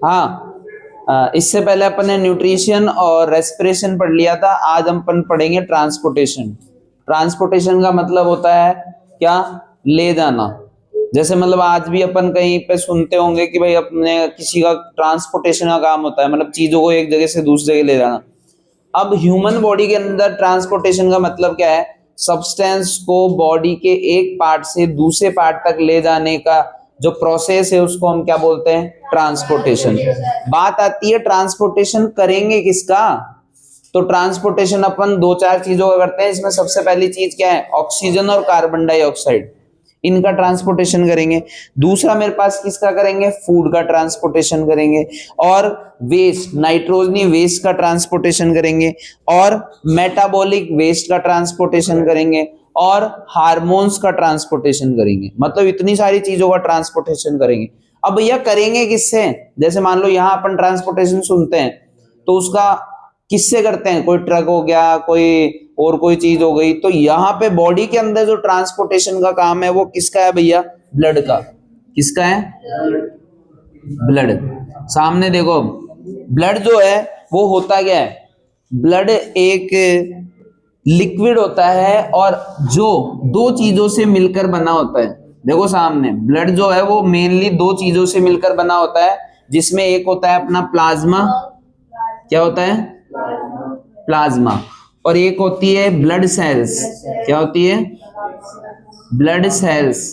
हाँ, इससे पहले अपन ने न्यूट्रिशन और रेस्पिरेशन पढ़ लिया था। आज हम अपन पढ़ेंगे ट्रांसपोर्टेशन। ट्रांसपोर्टेशन का मतलब होता है क्या? ले जाना। जैसे मतलब आज भी अपन कहीं पे सुनते होंगे कि भाई अपने किसी का ट्रांसपोर्टेशन का काम होता है, मतलब चीजों को एक जगह से दूसरी जगह ले जाना। अब ह्यूमन बॉडी के अंदर ट्रांसपोर्टेशन का मतलब क्या है? सब्सटेंस को बॉडी के एक पार्ट से दूसरे पार्ट तक ले जाने का जो प्रोसेस है उसको हम क्या बोलते हैं? ट्रांसपोर्टेशन। बात आती है ट्रांसपोर्टेशन करेंगे किसका? तो ट्रांसपोर्टेशन अपन दो चार चीजों का करते हैं। इसमें सबसे पहली चीज क्या है? ऑक्सीजन और कार्बन डाइऑक्साइड, इनका ट्रांसपोर्टेशन करेंगे। दूसरा मेरे पास किसका करेंगे? फूड का ट्रांसपोर्टेशन करेंगे। और वेस्ट, नाइट्रोजनी वेस्ट का ट्रांसपोर्टेशन करेंगे। और मेटाबॉलिक वेस्ट का ट्रांसपोर्टेशन करेंगे। और हार्मोन्स का ट्रांसपोर्टेशन करेंगे। मतलब इतनी सारी चीजों का ट्रांसपोर्टेशन करेंगे। अब भैया करेंगे किससे? जैसे मान लो यहां अपन ट्रांसपोर्टेशन सुनते हैं तो उसका किससे करते हैं? कोई ट्रक हो गया, कोई और कोई चीज हो गई। तो यहाँ पे बॉडी के अंदर जो ट्रांसपोर्टेशन का काम है वो किसका है भैया? ब्लड का। किसका है? ब्लड। सामने देखो, ब्लड जो है वो होता क्या है? ब्लड एक लिक्विड होता है और जो दो चीजों से मिलकर बना होता है। देखो सामने, ब्लड जो है वो मेनली दो चीजों से मिलकर बना होता है, जिसमें एक होता है अपना प्लाज्मा। क्या होता है? प्लाज्मा। और एक होती है ब्लड सेल्स। क्या होती है? Blood cells.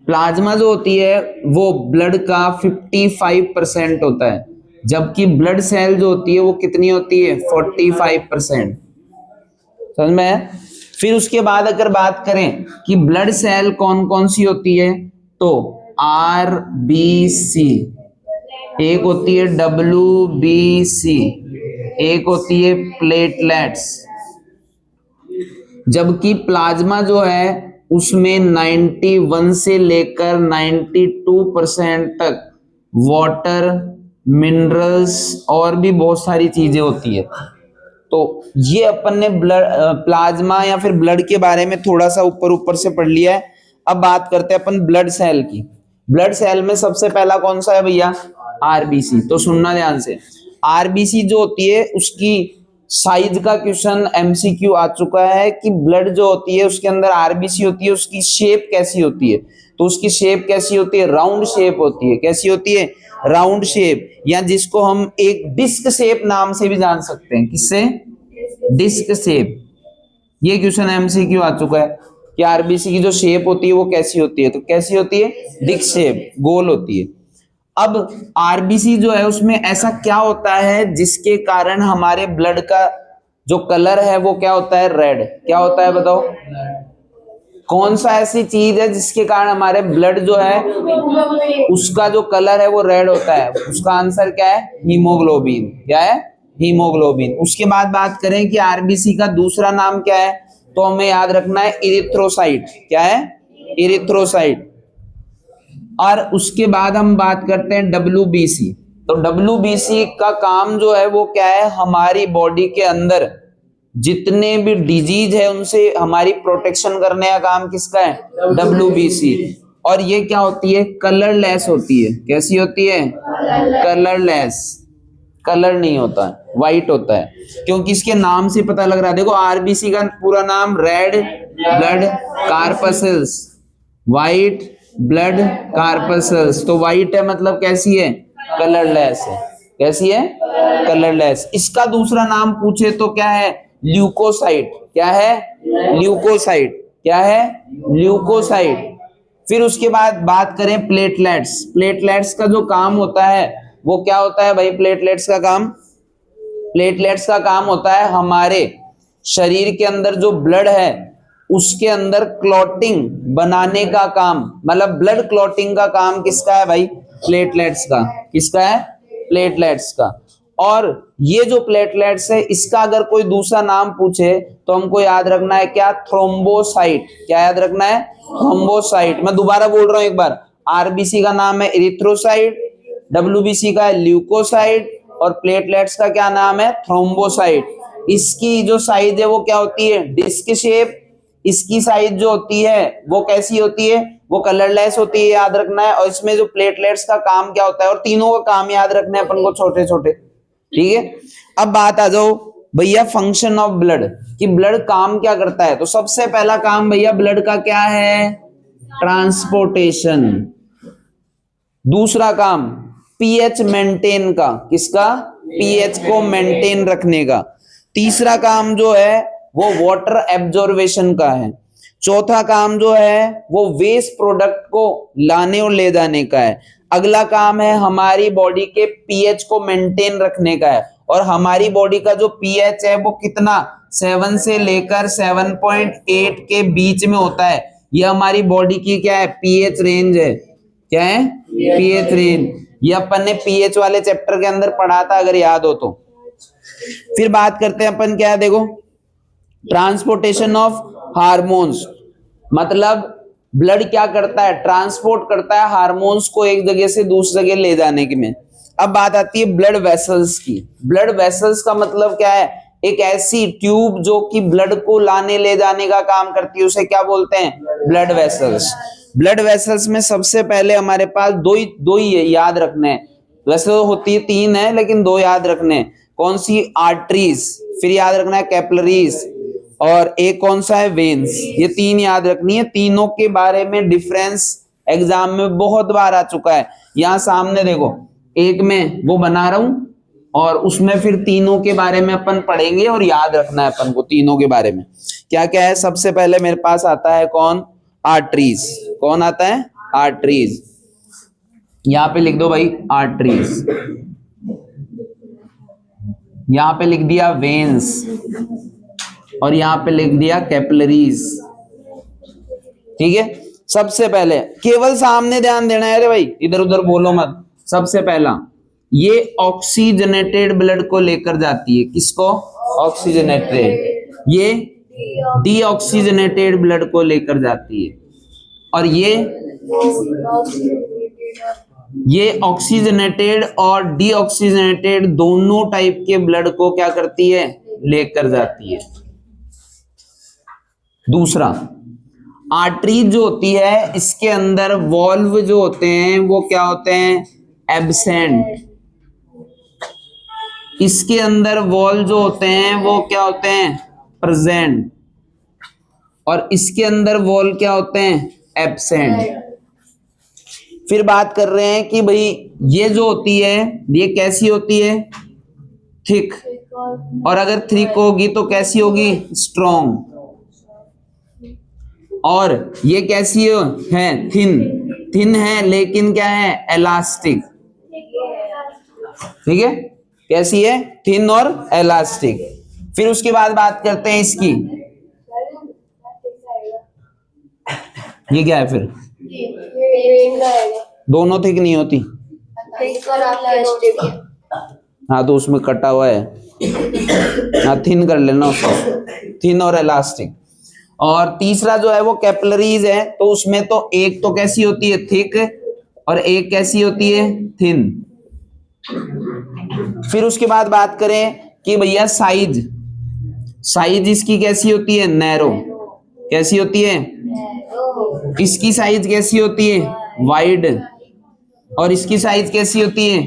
प्लाज्मा जो होती है वो ब्लड का 55% होता है, जबकि ब्लड सेल जो होती है वो कितनी होती है? 45%। समझ में है? फिर उसके बाद अगर बात करें कि ब्लड सेल कौन कौन सी होती है, तो RBC, एक होती है WBC, एक होती है प्लेटलेट्स। जबकि प्लाज्मा जो है उसमें 91 से लेकर 92% तक वाटर, मिनरल्स और भी बहुत सारी चीजें होती है। तो ये अपन ने ब्लड, प्लाज्मा या फिर ब्लड के बारे में थोड़ा सा ऊपर ऊपर से पढ़ लिया है। अब बात करते हैं अपन ब्लड सेल की। ब्लड सेल में सबसे पहला कौन सा है भैया? RBC। तो सुनना ध्यान से, RBC जो होती है उसकी साइज का क्वेश्चन MCQ आ चुका है कि ब्लड जो होती है उसके अंदर RBC होती है, उसकी शेप कैसी होती है? तो उसकी शेप कैसी होती है? राउंड शेप होती है। कैसी होती है? राउंड शेप, या जिसको हम एक डिस्क शेप नाम से भी जान सकते हैं। किससे? Disc shape. ये क्वेश्चन MCQ आ चुका है कि RBC की जो शेप होती है वो कैसी होती है? तो कैसी होती है? डिस्क शेप, गोल होती है। अब RBC जो है उसमें ऐसा क्या होता है जिसके कारण हमारे ब्लड का जो कलर है वो क्या होता है? रेड। क्या होता है बताओ? कौन सा ऐसी चीज है जिसके कारण हमारे ब्लड जो है उसका जो कलर है वो रेड होता है? उसका आंसर क्या है? हीमोग्लोबिन। क्या है? हीमोग्लोबिन। उसके बाद बात करें कि RBC का दूसरा नाम क्या है, तो हमें याद रखना है इरिथ्रोसाइट। क्या है? इरिथ्रोसाइट। और उसके बाद हम बात करते हैं WBC। तो WBC का काम जो है वो क्या है? हमारी बॉडी के अंदर जितने भी डिजीज है उनसे हमारी प्रोटेक्शन करने का काम किसका है? WBC। और ये क्या होती है? कलरलेस होती है। कैसी होती है? कलरलेस। कलर नहीं होता है, व्हाइट होता है, क्योंकि इसके नाम से पता लग रहा है। देखो RBC का पूरा नाम red blood corpuscles, white blood corpuscles. तो व्हाइट है मतलब कैसी है? कलरलेस है। कैसी है? कलरलेस। इसका दूसरा नाम पूछे तो क्या है? ल्यूकोसाइट। क्या है? ल्यूकोसाइट। क्या है? ल्यूकोसाइट। फिर उसके बाद बात करें प्लेटलेट्स। प्लेटलेट्स का जो काम होता है वो क्या होता है भाई? प्लेटलेट्स का काम, प्लेटलेट्स का काम होता है हमारे शरीर के अंदर जो ब्लड है उसके अंदर क्लॉटिंग बनाने का काम। मतलब ब्लड क्लॉटिंग का काम किसका है भाई? प्लेटलेट्स का। किसका है? प्लेटलेट्स का। और ये जो प्लेटलेट्स है इसका अगर कोई दूसरा नाम पूछे तो हमको याद रखना है क्या? थ्रोम्बोसाइट। क्या याद रखना है? थ्रोम्बोसाइट। मैं दोबारा बोल रहा हूं एक बार, RBC का नाम है इरिथ्रोसाइट, WBC का है ल्यूकोसाइट, और प्लेटलेट्स का क्या नाम है? थ्रोम्बोसाइट। इसकी जो साइज है वो क्या होती है? Disc shape. इसकी साइज जो होती है वो कैसी होती है? वो कलरलेस होती है, याद रखना है। और इसमें जो प्लेटलेट्स का काम क्या होता है, और तीनों का काम याद रखना है अपन को, छोटे छोटे, ठीक है। अब बात आ जाओ भैया फंक्शन ऑफ ब्लड, कि ब्लड काम क्या करता है। तो सबसे पहला काम भैया ब्लड का क्या है, ट्रांसपोर्टेशन। दूसरा काम पीएच मेंटेन का, किसका, पीएच को मेंटेन रखने का। तीसरा काम जो है वो वाटर एब्जॉर्वेशन का है। चौथा काम जो है वो वेस्ट प्रोडक्ट को लाने और ले जाने का है। अगला काम है हमारी बॉडी के पीएच को मेंटेन रखने का है। और हमारी बॉडी का जो पीएच है वो कितना, 7 से लेकर 7.8 के बीच में होता है। ये हमारी बॉडी की क्या है, पीएच रेंज है। क्या है, पीएच रेंज। ये अपन ने पीएच वाले चैप्टर के अंदर पढ़ा था, अगर याद हो तो। फिर बात करते हैं अपन क्या है, देखो ट्रांसपोर्टेशन ऑफ हार्मोन्स, मतलब ब्लड क्या करता है, ट्रांसपोर्ट करता है हार्मोन्स को एक जगह से दूसरी जगह ले जाने की में। अब बात आती है ब्लड वेसल्स की। ब्लड वेसल्स का मतलब क्या है, एक ऐसी ट्यूब जो कि ब्लड को लाने ले जाने का काम करती है, उसे क्या बोलते हैं, ब्लड वेसल्स। ब्लड वेसल्स में सबसे पहले हमारे पास दो ही है, याद रखने हैं। वैसे तो होती है 3 है, लेकिन 2 याद रखने हैं। कौन सी, आर्टरीज, फिर याद रखना है कैपिलरीज, और एक कौन सा है, वेन्स। ये 3 याद रखनी है। तीनों के बारे में डिफरेंस एग्जाम में बहुत बार आ चुका है। यहां सामने देखो, एक में वो बना रहा हूं, और उसमें फिर तीनों के बारे में अपन पढ़ेंगे, और याद रखना है अपन को तीनों के बारे में क्या क्या है। सबसे पहले मेरे पास आता है कौन, आर्टरीज। कौन आता है, आर्टरीज। यहां पे लिख दो भाई आर्टरीज, यहां पे लिख दिया वेन्स, और यहां पे लिख दिया कैपिलरीज, ठीक है। सबसे पहले केवल सामने ध्यान देना है रे भाई, इधर उधर बोलो मत। सबसे पहला ये ऑक्सीजनेटेड ब्लड को लेकर जाती है, किसको, ऑक्सीजनेटेड। ये डीऑक्सीजनेटेड ब्लड को लेकर जाती है। और ये ऑक्सीजनेटेड और डीऑक्सीजनेटेड दोनों टाइप के ब्लड को क्या करती है, लेकर जाती है। दूसरा, आर्टरी जो होती है इसके अंदर वॉल्व जो होते हैं वो क्या होते हैं, एब्सेंट। इसके अंदर वॉल्व जो होते हैं वो क्या होते हैं, प्रेजेंट। और इसके अंदर वॉल्व क्या होते हैं, एब्सेंट। फिर बात कर रहे हैं कि भाई ये जो होती है ये कैसी होती है, थिक। और अगर थिक होगी तो कैसी होगी, स्ट्रॉन्ग। और ये कैसी है, थिन। थिन है लेकिन क्या है, इलास्टिक, ठीक है। कैसी है, थिन और इलास्टिक। फिर उसके बाद बात करते हैं इसकी, ये क्या है फिर, दोनों थिक नहीं होती। हाँ तो उसमें कटा हुआ है, हाँ थिन कर लेना उसको, थिन और इलास्टिक। और तीसरा जो है वो कैपिलरीज है, तो उसमें तो एक तो कैसी होती है, थिक, और एक कैसी होती है, थिन। फिर उसके बाद बात करें कि भैया साइज, साइज इसकी कैसी होती है, नैरो। कैसी होती है, इसकी साइज कैसी होती है, वाइड। और इसकी साइज कैसी होती है,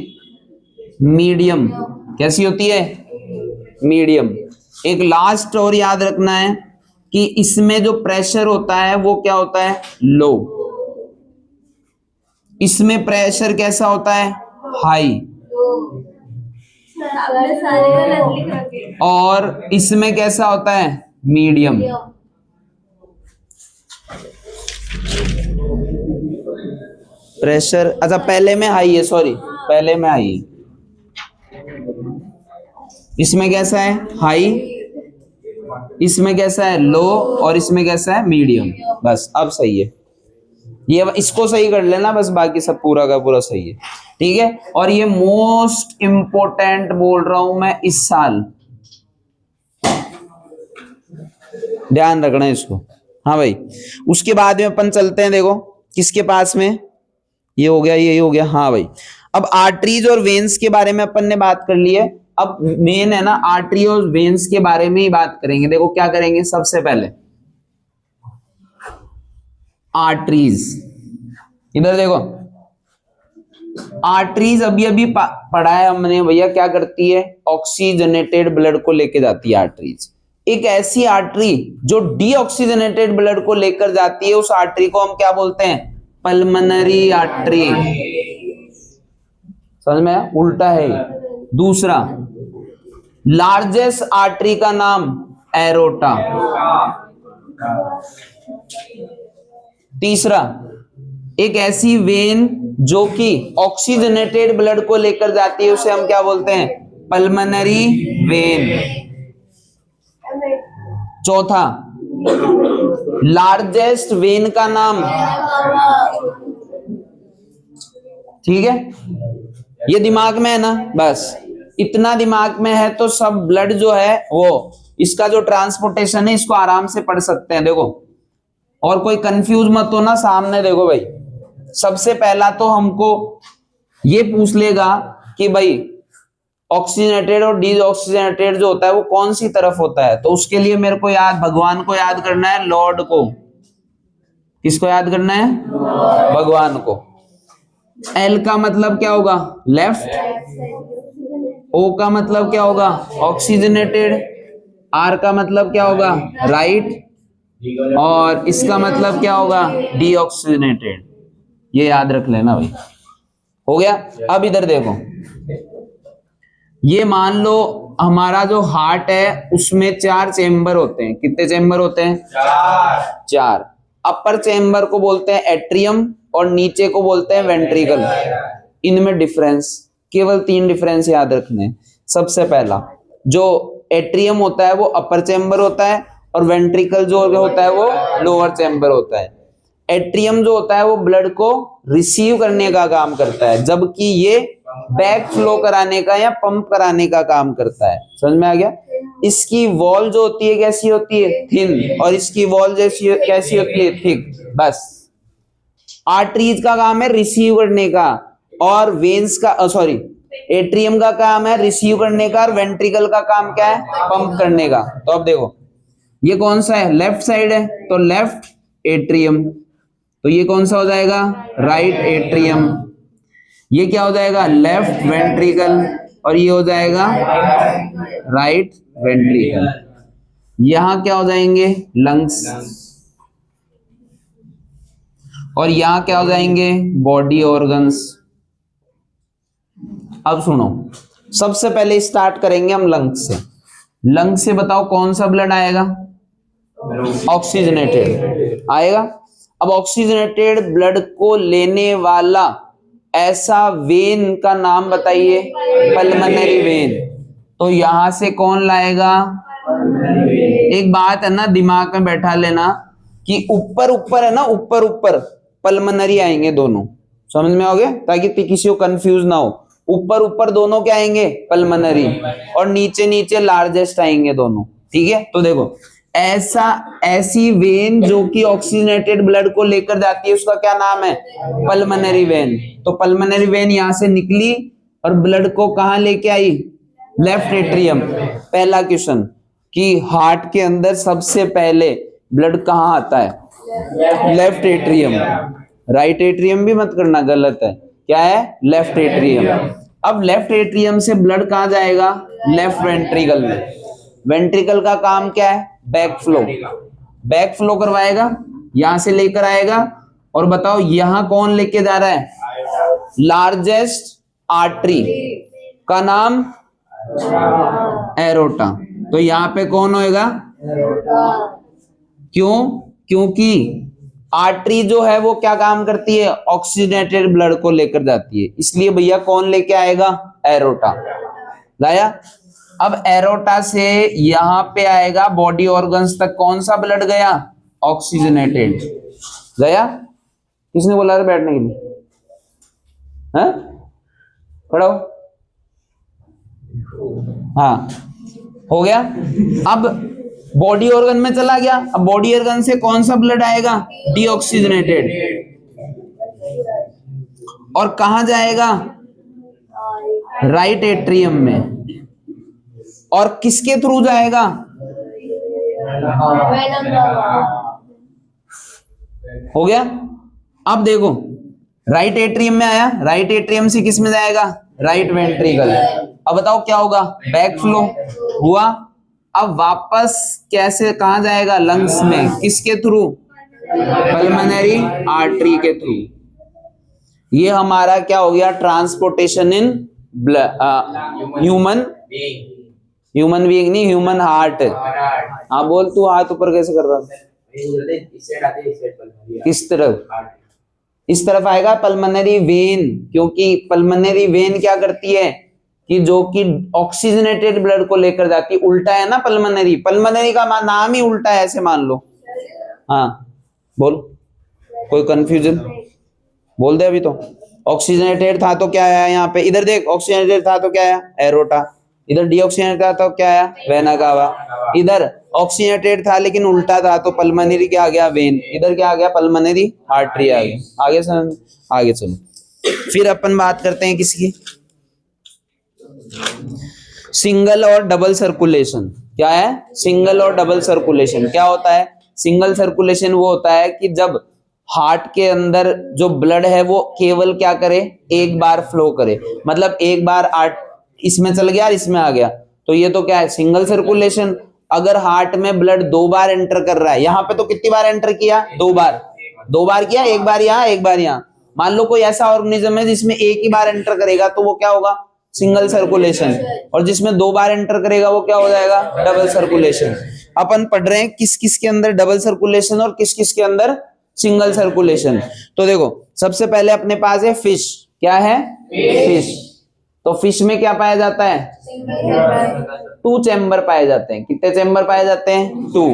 मीडियम। कैसी होती है, मीडियम। एक लास्ट और याद रखना है कि इसमें जो प्रेशर होता है वो क्या होता है, लो। इसमें प्रेशर कैसा होता है, हाई। और इसमें कैसा होता है, मीडियम। प्रेशर, अच्छा पहले में हाई है, सॉरी पहले में हाई है। इसमें कैसा है, हाई। इसमें कैसा है, लो। और इसमें कैसा है, मीडियम। बस अब सही है, ये इसको सही कर लेना बस, बाकी सब पूरा का पूरा सही है, ठीक है। और ये मोस्ट इंपोर्टेंट बोल रहा हूं मैं इस साल, ध्यान रखना है इसको। हाँ भाई, उसके बाद में अपन चलते हैं, देखो किसके पास में, ये हो गया, ये हो गया। हाँ भाई, अब आर्टरीज और वेन्स के बारे में अपन ने बात कर ली है। अब मेन है ना, आर्टरी और वेन्स के बारे में ही बात करेंगे। देखो क्या करेंगे, सबसे पहले आर्टरीज। इधर देखो, आर्टरीज अभी अभी पढ़ा है हमने भैया, क्या करती है, ऑक्सीजनेटेड ब्लड को लेके जाती है आर्टरीज। एक ऐसी आर्टरी जो डीऑक्सीजनेटेड ब्लड को लेकर जाती है, उस आर्टरी को हम क्या बोलते हैं, पल्मोनरी आर्टरी। समझ में आया? उल्टा है। दूसरा, लार्जेस्ट आर्टरी का नाम एरोटा। तीसरा, एक ऐसी वेन जो कि ऑक्सीजनेटेड ब्लड को लेकर जाती है, उसे हम क्या बोलते हैं, पल्मोनरी वेन। चौथा, लार्जेस्ट वेन का नाम, ठीक है, ये दिमाग में है ना, बस इतना दिमाग में है तो सब ब्लड जो है वो, इसका जो ट्रांसपोर्टेशन है इसको आराम से पढ़ सकते हैं। देखो, और कोई कंफ्यूज मत हो ना, सामने देखो भाई, सबसे पहला तो हमको ये पूछ लेगा कि भाई ऑक्सीजनेटेड और डीऑक्सीजनेटेड जो होता है वो कौन सी तरफ होता है, तो उसके लिए मेरे को याद, भगवान को याद करना है, लॉर्ड को। किसको याद करना है? भगवान को। एल का मतलब क्या होगा, लेफ्ट। ओ का मतलब क्या होगा, ऑक्सीजनेटेड। आर का मतलब क्या होगा, राइट। और इसका मतलब क्या होगा, डीऑक्सीजनेटेड। ये याद रख लेना भाई। हो गया? अब इधर देखो, ये मान लो हमारा जो हार्ट है उसमें 4 चेम्बर होते हैं। कितने चेम्बर होते हैं? 4। अपर चेम्बर को बोलते हैं एट्रियम और नीचे को बोलते हैं वेंट्रिकल। इनमें डिफरेंस, केवल 3 डिफरेंस याद रखने हैं। सबसे पहला, जो एट्रियम होता है वो अपर चेम्बर होता है और वेंट्रिकल जो होता है वो लोअर चेम्बर होता है। एट्रियम जो होता है वो ब्लड को रिसीव करने का काम करता है, जबकि ये बैक फ्लो कराने का या पंप कराने का काम करता है। समझ में आ गया? इसकी वॉल जो होती है कैसी होती है, थिन, और इसकी वॉल जैसी कैसी होती है, थिक। बस आर्टरीज का काम है रिसीव करने का, और वेन्स का, सॉरी, एट्रियम का काम है रिसीव करने का, और वेंट्रिकल का काम क्या है, पंप करने का। तो अब देखो, ये कौन सा है, लेफ्ट साइड है, तो लेफ्ट एट्रियम। तो ये कौन सा हो जाएगा, राइट एट्रियम। ये क्या हो जाएगा, लेफ्ट वेंट्रिकल, और ये हो जाएगा राइट वेंट्रिकल। यहां क्या हो जाएंगे, लंग्स, और यहां क्या हो जाएंगे, बॉडी ऑर्गन्स। अब सुनो, सबसे पहले स्टार्ट करेंगे हम लंग्स से। लंग्स से बताओ कौन सा ब्लड आएगा, ऑक्सीजनेटेड आएगा। अब ऑक्सीजनेटेड ब्लड को लेने वाला ऐसा वेन का नाम बताइए, पल्मोनरी वेन। तो यहां से कौन लाएगा, एक बात है ना, दिमाग में बैठा लेना कि ऊपर ऊपर है ना, ऊपर ऊपर पल्मोनरी आएंगे दोनों। समझ में आओगे, ताकि किसी को कंफ्यूज ना हो। ऊपर ऊपर दोनों क्या आएंगे, पल्मोनरी, और नीचे नीचे लार्जेस्ट आएंगे दोनों। ठीक है? तो देखो, ऐसी वेन जो कि ऑक्सीजनेटेड ब्लड को लेकर जाती है उसका क्या नाम है, पल्मोनरी वेन। तो पल्मोनरी वेन यहां से निकली और ब्लड को कहां लेके आई, लेफ्ट एट्रियम। पहला क्वेश्चन कि हार्ट के अंदर सबसे पहले ब्लड कहां आता है, लेफ्ट एट्रियम। राइट एट्रियम भी मत करना, गलत है। क्या है, लेफ्ट एट्रियम। अब लेफ्ट एट्रियम से ब्लड कहां जाएगा, लेफ्ट वेंट्रिकल में। वेंट्रिकल का काम क्या है, बैक फ्लो। बैक फ्लो करवाएगा, यहां से लेकर आएगा। और बताओ यहां कौन लेके जा रहा है, लार्जेस्ट आर्टरी का नाम एरोटा। तो यहां पे कौन होएगा, क्यों, क्योंकि आर्टरी जो है वो क्या काम करती है, ऑक्सीजनेटेड ब्लड को लेकर जाती है, इसलिए भैया कौन लेके आएगा, एरोटा लाया। अब एरोटा से यहां पे आएगा बॉडी ऑर्गन्स तक, कौन सा ब्लड गया, ऑक्सीजनेटेड गया। किसने बोला था बैठने के लिए, हैं, खड़ा हो। हाँ, हो गया। अब बॉडी ऑर्गन में चला गया। अब बॉडी ऑर्गन से कौन सा ब्लड आएगा, डीऑक्सीजनेटेड, और कहां जाएगा, राइट एट्रियम में। और किसके थ्रू जाएगा, हो गया। अब देखो राइट एट्रियम में आया, राइट एट्रियम से किस में जाएगा, राइट वेंट्रिकल। अब बताओ क्या होगा, बैक फ्लो हुआ। अब वापस कैसे कहां जाएगा, लंग्स में, किसके थ्रू, पल्मोनरी आर्टरी के थ्रू। ये हमारा क्या हो गया, ट्रांसपोर्टेशन इन ह्यूमन बीइंग नहीं, ह्यूमन हार्ट। हाँ बोल, तू हाथ ऊपर कैसे कर रहा था, किस तरफ, इस तरफ आएगा पल्मोनरी वेन, क्योंकि पल्मोनरी वेन क्या करती है कि जो कि ऑक्सीजनेटेड ब्लड को लेकर जाती है, उल्टा है ना पल्मोनरी, पल्मोनरी का नाम ही उल्टा है, ऐसे मान लो। हाँ बोल, कोई कंफ्यूजन, बोल दे। अभी तो ऑक्सीजनेटेड था तो क्या आया यहाँ पे, इधर देख, ऑक्सीजनेटेड था तो क्या आया, एरोटा। इधर डीऑक्सीजनेटेड था तो क्या आया, वेना कावा। इधर ऑक्सीजनेटेड था लेकिन उल्टा था तो पल्मोनरी क्या आ गया, वेन। इधर क्या आ गया, पल्मोनरी आर्टरी आ गया। आगे चलो, आगे चलो। फिर अपन बात करते हैं किसकी, सिंगल और डबल सर्कुलेशन। क्या है, सिंगल और डबल सर्कुलेशन क्या होता है। सिंगल सर्कुलेशन वो होता है कि जब हार्ट के अंदर जो ब्लड है वो केवल क्या करे, एक बार फ्लो करे, मतलब एक बार आर्ट इसमें चल गया और इसमें आ गया, तो ये तो क्या है, सिंगल सर्कुलेशन। अगर हार्ट में ब्लड दो बार एंटर कर रहा है, यहाँ पे तो कितनी बार एंटर किया, दो बार किया, एक बार यहाँ एक बार यहाँ। मान लो कोई ऐसा ऑर्गेनिज्म है जिसमें एक ही बार एंटर करेगा तो वो क्या होगा, सिंगल सर्कुलेशन, और जिसमें दो बार एंटर करेगा वो क्या हो जाएगा, डबल सर्कुलेशन। अपन पढ़ रहे हैं किस किस के अंदर डबल सर्कुलेशन और किस किस के अंदर सिंगल सर्कुलेशन। तो देखो सबसे पहले अपने पास है फिश। क्या है, फिश। तो फिश में क्या पाया जाता है, 2 चैम्बर पाए जाते हैं। कितने चैम्बर पाए जाते हैं, 2।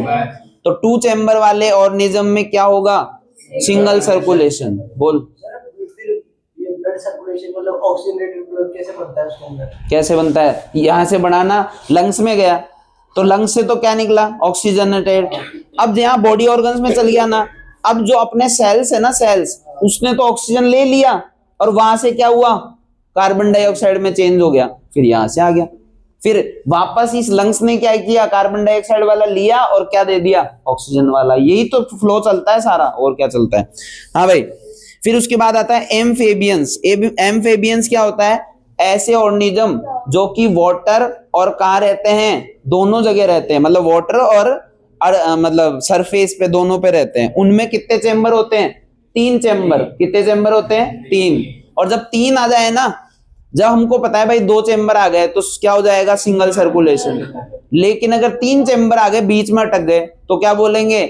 तो 2 चैम्बर वाले ऑर्गेनिज्म में क्या होगा, सिंगल सर्कुलेशन। बोल, ब्लड सर्कुलेशन मतलब ऑक्सीजनेटेड ब्लड कैसे बनता है उसके अंदर, कैसे बनता है, यहां से बनाना, लंग्स में गया तो लंग्स से तो क्या निकला, ऑक्सीजनेटेड। अब यहाँ बॉडी ऑर्गन्स में चल गया ना, अब जो अपने सेल्स है ना, सेल्स, उसने तो ऑक्सीजन ले लिया और वहां से क्या हुआ, कार्बन डाइऑक्साइड में चेंज हो गया, फिर यहां से आ गया। फिर वापस इस लंग्स ने क्या किया, कार्बन डाइऑक्साइड वाला लिया और क्या दे दिया, ऑक्सीजन वाला। यही तो फ्लो चलता है सारा, और क्या चलता है। हाँ भाई। फिर उसके बाद आता है एम्फेबियंस। एम्फेबियंस क्या होता है, ऐसे ऑर्गेनिज्म जो कि वाटर और कहाँ रहते हैं, दोनों जगह रहते हैं, मतलब वाटर और मतलब सरफेस पे, दोनों पे रहते हैं। उनमें कितने चेम्बर होते हैं, 3 चेम्बर। कितने चेम्बर होते हैं, 3। और जब 3 आ जाए ना, जब हमको पता है भाई 2 चेम्बर आ गए तो क्या हो जाएगा, सिंगल सर्कुलेशन। लेकिन अगर 3 चेम्बर आ गए, बीच में अटक गए, तो क्या बोलेंगे,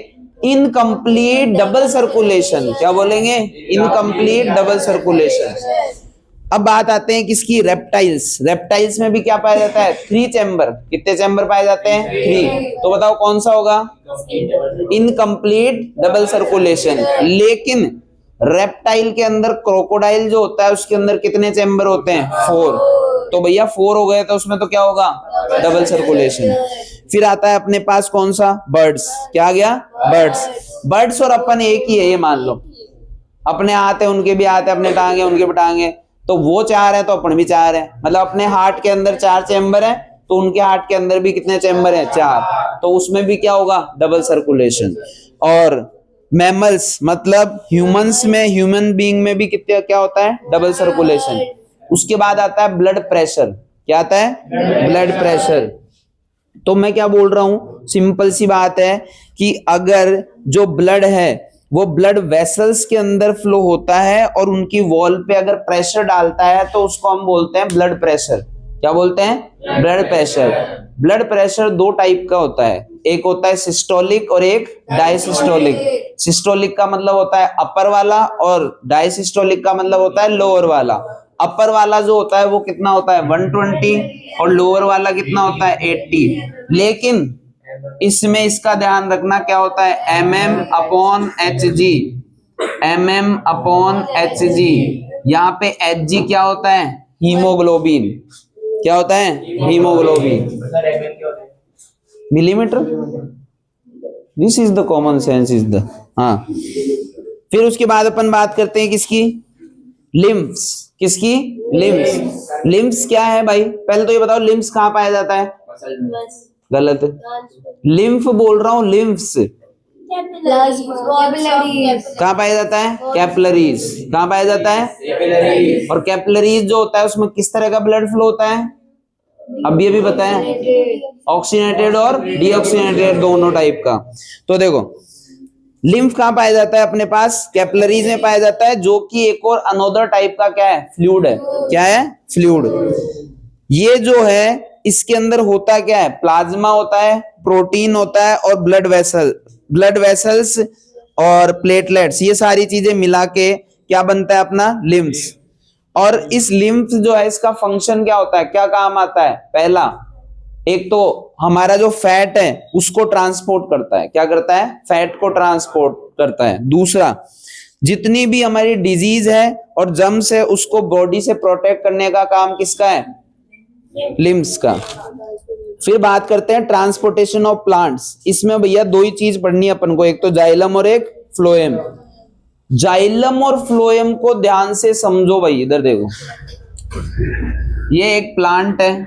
इनकम्प्लीट डबल सर्कुलेशन। क्या बोलेंगे, इनकम्प्लीट डबल सर्कुलेशन। अब बात आते हैं किसकी, रेप्टाइल्स। रेप्टाइल्स में भी क्या पाया जाता है, 3 चैम्बर। कितने चैम्बर पाए जाते हैं, 3। तो बताओ कौन सा होगा, इनकम्प्लीट डबल सर्कुलेशन। लेकिन रेप्टाइल के अंदर, क्रोकोडाइल जो होता है उसके अंदर कितने चैम्बर होते हैं, 4। तो भैया 4 हो गए तो उसमें तो क्या होगा, डबल सर्कुलेशन। फिर आता है अपने पास कौन सा, बर्ड्स। क्या आ गया, बर्ड्स। बर्ड्स और अपन एक ही है, ये मान लो। अपने हाथ है उनके भी हाथ है, अपने टांगे उनके भी टांगे, तो वो 4 है तो अपन भी 4 है। मतलब अपने हार्ट के अंदर 4 चैम्बर है तो उनके हार्ट के अंदर भी कितने चैम्बर है, 4। तो उसमें भी क्या होगा, डबल सर्कुलेशन। और मैमल्स मतलब ह्यूमंस में, ह्यूमन बीइंग में भी कितने, क्या होता है, डबल सर्कुलेशन। उसके बाद आता है ब्लड प्रेशर। क्या आता है, ब्लड प्रेशर। तो मैं क्या बोल रहा हूं, सिंपल सी बात है कि अगर जो ब्लड है वो ब्लड वेसल्स के अंदर फ्लो होता है और उनकी वॉल पे अगर प्रेशर डालता है तो उसको हम बोलते हैं ब्लड प्रेशर। क्या बोलते हैं, blood pressure. Blood pressure 2 type का होता है, एक होता है सिस्टोलिक और एक डायसिस्टोलिक। सिस्टोलिक का मतलब होता है अपर वाला और डायसिस्टोलिक का मतलब होता है लोअर वाला। अपर वाला जो होता है वो कितना होता है, 120, और लोअर वाला कितना होता है, 80। लेकिन इसमें इसका ध्यान रखना क्या होता है, mm/Hg। mm/Hg। यहाँ पे Hg क्या होता है, हीमोग्लोबिन। क्या होता है, haemoglobin. Millimetre, this is the common sense is the. हाँ। फिर उसके बाद अपन बात करते हैं किसकी, लिम्फ्स। किसकी, लिम्फ्स। लिम्फ्स क्या है भाई, पहले तो ये बताओ लिम्फ्स कहाँ पाया जाता है, गलत, लिम्फ बोल रहा हूं, लिम्फ्स। कहाँ पाया जाता है? कैपिलरीज। कहाँ पाया जाता है? और कैपिलरीज जो होता है उसमें किस तरह का ब्लड फ्लो होता है? अभी बताया, ऑक्सीनेटेड और डीऑक्सीनेटेड दोनों टाइप का। तो देखो लिम्फ कहाँ पाया जाता है? अपने पास कैपिलरीज में पाया जाता है, जो कि एक और अनोदर टाइप का क्या है? फ्लूइड है। क्या है? फ्लूइड। ये जो है इसके अंदर होता क्या है? प्लाज्मा होता है, प्रोटीन होता है और ब्लड वेसल्स और प्लेटलेट्स, ये सारी चीजें मिला के क्या बनता है? अपना लिम्फ्स। और इस लिम्फ जो है इसका फंक्शन क्या होता है? क्या काम आता है? पहला, एक तो हमारा जो फैट है उसको ट्रांसपोर्ट करता है। क्या करता है? फैट को ट्रांसपोर्ट करता है। दूसरा, जितनी भी हमारी डिजीज है और जर्म्स है उसको बॉडी से प्रोटेक्ट करने का काम किसका है? लिम्स का। फिर बात करते हैं ट्रांसपोर्टेशन ऑफ प्लांट्स। इसमें भैया दो ही चीज पढ़नी है अपन को, एक तो जाइलम और एक फ्लोएम। जाइलम और फ्लोएम को ध्यान से समझो भाई। इधर देखो, ये एक प्लांट है,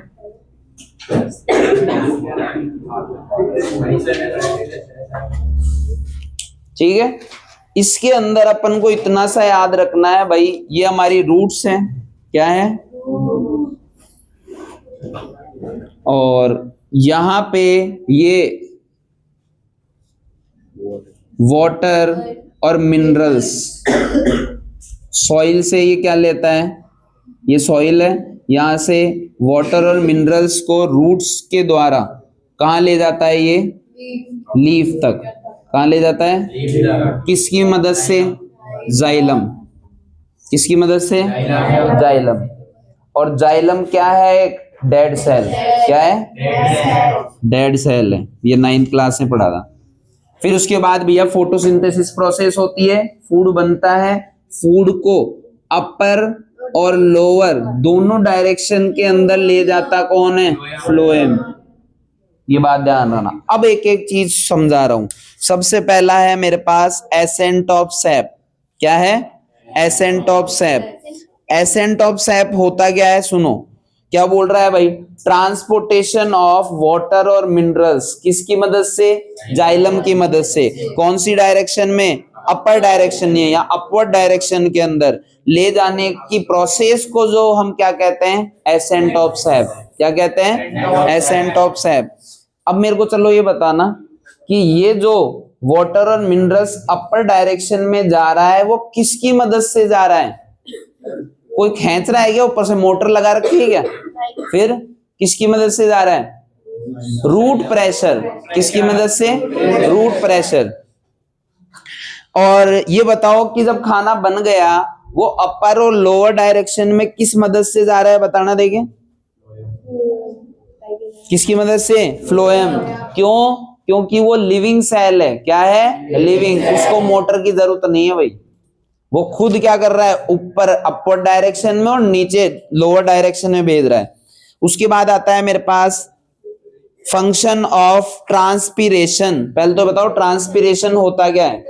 ठीक है। इसके अंदर अपन को इतना सा याद रखना है भाई, ये हमारी रूट्स हैं। क्या है? और यहां पे ये वाटर और मिनरल्स, सॉइल से ये क्या लेता है? ये सॉइल है, यहां से वाटर और मिनरल्स को रूट्स के द्वारा कहां ले जाता है? ये लीफ तक। कहां ले जाता है? किसकी मदद से? जाइलम। किसकी मदद से? जाइलम। और जाइलम क्या है? एक डेड सेल। क्या है? डेड सेल है। ये 9th क्लास में पढ़ा था। फिर उसके बाद भैया फोटोसिंथेसिस प्रोसेस होती है, फूड बनता है। फूड को अपर और लोअर दोनों डायरेक्शन के अंदर ले जाता कौन है? फ्लोएम। ये बात ध्यान रखना। अब एक एक चीज समझा रहा हूं। सबसे पहला है मेरे पास एसेंट ऑफ सैप। क्या है? Ascent of SAP. Ascent of SAP होता क्या है? सुनो क्या बोल रहा है भाई? ट्रांसपोर्टेशन ऑफ वाटर और मिनरल्स किसकी मदद से? जाइलम की मदद से। कौन सी डायरेक्शन में? अपर डायरेक्शन में या अपवर्ड डायरेक्शन के अंदर ले जाने की प्रोसेस को जो हम क्या कहते हैं? Ascent of SAP. क्या कहते हैं? Ascent of SAP. अब मेरे को चलो ये बताना कि ये जो वाटर और मिनरल्स अपर डायरेक्शन में जा रहा है वो किसकी मदद से जा रहा है? कोई खींच रहा है क्या? ऊपर से मोटर लगा रखी है क्या? फिर किसकी मदद से जा रहा है? Root pressure. किसकी मदद से? Root pressure. और ये बताओ कि जब खाना बन गया वो अपर और लोअर डायरेक्शन में किस मदद से जा रहा है? बताना देंगे। किसकी मदद से? फ्लोएम। क्यों? क्योंकि वो लिविंग सेल है। क्या है? लिविंग। उसको मोटर की जरूरत नहीं है भाई, वो खुद क्या कर रहा है? ऊपर अपवर्ड डायरेक्शन में और नीचे लोअर डायरेक्शन में भेज रहा है। उसके बाद आता है मेरे पास फंक्शन ऑफ ट्रांसपीरेशन। पहले तो बताओ ट्रांसपीरेशन होता क्या है?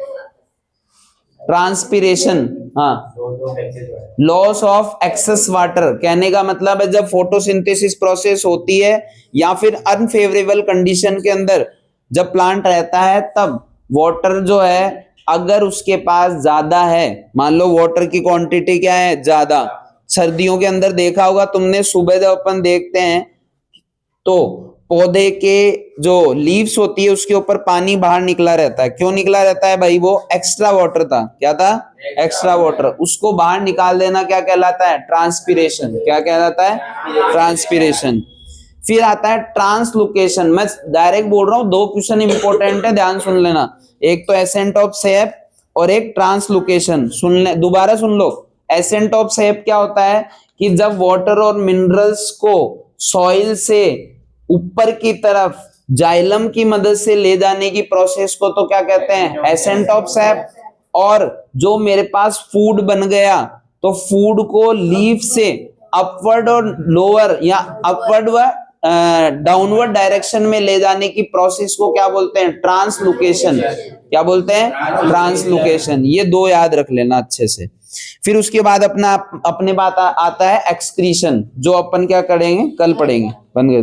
ट्रांसपीरेशन, हाँ, लॉस ऑफ एक्सेस वाटर। कहने का मतलब है जब फोटोसिंथेसिस प्रोसेस होती है या फिर अनफेवरेबल कंडीशन के अंदर जब प्लांट रहता है, तब वाटर जो है अगर उसके पास ज्यादा है, मान लो वाटर की क्वांटिटी क्या है? ज्यादा। सर्दियों के अंदर देखा होगा तुमने, सुबह जब अपन देखते हैं तो पौधे के जो लीव्स होती है उसके ऊपर पानी बाहर निकला रहता है। क्यों निकला रहता है भाई? वो एक्स्ट्रा वाटर था। क्या था? Extra water. उसको बाहर निकाल देना क्या कहलाता है? ट्रांसपीरेशन। क्या कहलाता है? ट्रांसपीरेशन। फिर आता है ट्रांसलोकेशन। मैं डायरेक्ट बोल रहा हूं, दो क्वेश्चन इंपॉर्टेंट है, ध्यान सुन लेना। एक तो एसेंट ऑफ सैप और एक ट्रांसलोकेशन। सुन ले, दोबारा सुन लो। एसेंट ऑफ सैप क्या होता है कि जब वाटर और मिनरल्स को सॉइल से ऊपर की तरफ जाइलम की मदद से ले जाने की प्रोसेस को तो क्या कहते हैं? Ascent of SAP. और जो मेरे पास फूड बन गया तो फूड को लीफ से अपवर्ड और लोअर या अपवर्ड व डाउनवर्ड डायरेक्शन में ले जाने की प्रोसेस को क्या बोलते हैं? ट्रांसलोकेशन। क्या बोलते हैं? ट्रांसलोकेशन। ये दो याद रख लेना अच्छे से। फिर उसके बाद अपने बात आता है एक्सक्रीशन, जो अपन क्या करेंगे? कल पढ़ेंगे। बन गए।